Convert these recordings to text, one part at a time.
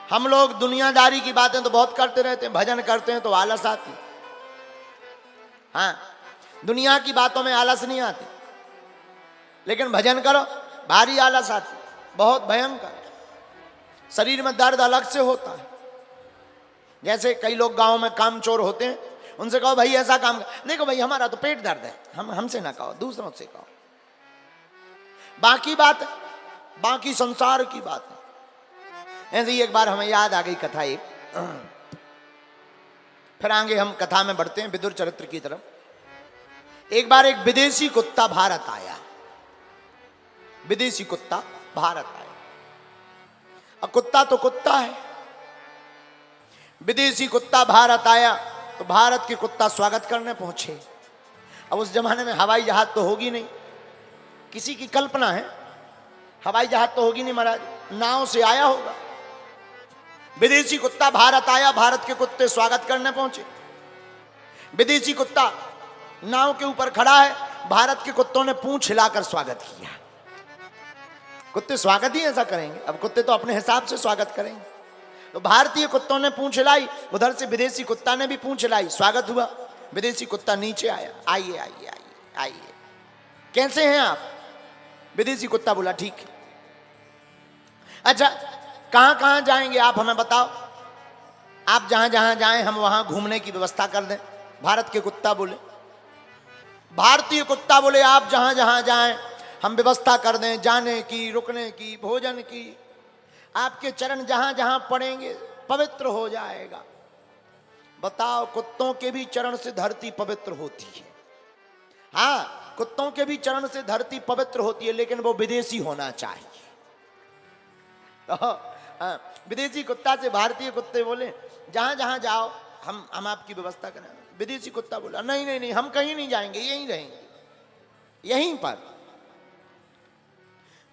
हम लोग दुनियादारी की बातें तो बहुत करते रहते हैं, भजन करते हैं तो आलस आती। हाँ, दुनिया की बातों में आलस नहीं आती, लेकिन भजन करो भारी आलस आती, बहुत भयंकर। शरीर में दर्द अलग से होता है। जैसे कई लोग गांव में कामचोर होते हैं, उनसे कहो भाई ऐसा काम कर, देखो भाई हमारा तो पेट दर्द है, हमसे ना कहो, दूसरों से कहो। बाकी बात, बाकी संसार की बात है। ऐसे ही एक बार हमें याद आ गई कथा एक, फिर आगे हम कथा में बढ़ते हैं विदुर चरित्र की तरफ। एक बार एक विदेशी कुत्ता भारत आया, विदेशी कुत्ता भारत आया। अब कुत्ता तो कुत्ता है, विदेशी कुत्ता भारत आया तो भारत के कुत्ता स्वागत करने पहुंचे। अब उस जमाने में हवाई जहाज तो होगी नहीं, किसी की कल्पना है, हवाई जहाज तो होगी नहीं महाराज, नाव से आया होगा। विदेशी कुत्ता भारत आया, भारत के कुत्ते स्वागत करने पहुंचे। विदेशी कुत्ता नाव के ऊपर खड़ा है, भारत के कुत्तों ने पूंछ हिलाकर स्वागत किया। कुत्ते स्वागत ही ऐसा करेंगे, अब कुत्ते तो अपने हिसाब से स्वागत करेंगे। तो भारतीय कुत्तों ने पूंछ हिलाई, उधर से विदेशी कुत्ता ने भी पूंछ हिलाई, स्वागत हुआ। विदेशी कुत्ता नीचे आया, आइए आइए आइए आइए, कैसे हैं आप? विदेशी कुत्ता बोला ठीक है। अच्छा कहां कहां जाएंगे आप हमें बताओ, आप जहां जहां जाएं हम वहां घूमने की व्यवस्था कर दें। भारत के कुत्ता बोले, भारतीय कुत्ता बोले आप जहां जहां जाएं हम व्यवस्था कर दें, जाने की, रुकने की, भोजन की। आपके चरण जहां जहां पड़ेंगे पवित्र हो जाएगा। बताओ, कुत्तों के भी चरण से धरती पवित्र होती है। हाँ, कुत्तों के भी चरण से धरती पवित्र होती है, लेकिन वो विदेशी होना चाहिए। हाँ, विदेशी कुत्ता से भारतीय कुत्ते बोले जहां जहां जाओ हम आपकी व्यवस्था करें। विदेशी कुत्ता बोला नहीं नहीं नहीं, हम कहीं नहीं जाएंगे, यहीं रहेंगे, यहीं पर।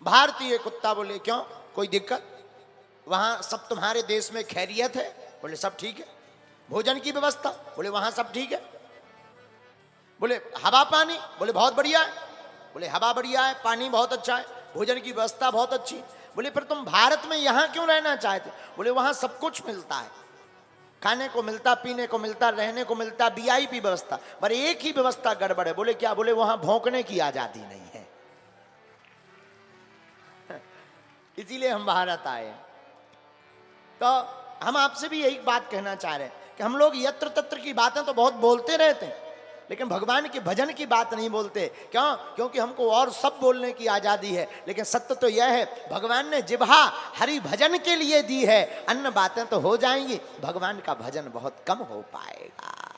भारतीय कुत्ता बोले क्यों, कोई दिक्कत? वहां सब तुम्हारे देश में खैरियत है? बोले सब ठीक है। भोजन की व्यवस्था? बोले वहां सब ठीक है। बोले हवा पानी? बोले बहुत बढ़िया है। बोले हवा बढ़िया है, पानी बहुत अच्छा है, भोजन की व्यवस्था बहुत अच्छी। बोले फिर तुम भारत में यहां क्यों रहना चाहते? बोले वहां सब कुछ मिलता है, खाने को मिलता, पीने को मिलता, रहने को मिलता, वीआईपी व्यवस्था, पर एक ही व्यवस्था गड़बड़ है। बोले क्या? बोले वहां भौंकने की आजादी नहीं है, इसीलिए हम भारत आए। तो हम आपसे भी यही बात कहना चाह रहे हैं कि हम लोग यत्र तत्र की बातें तो बहुत बोलते रहते हैं, लेकिन भगवान के भजन की बात नहीं बोलते। क्यों? क्योंकि हमको और सब बोलने की आजादी है, लेकिन सत्य तो यह है भगवान ने जिह्वा हरि भजन के लिए दी है। अन्य बातें तो हो जाएंगी, भगवान का भजन बहुत कम हो पाएगा।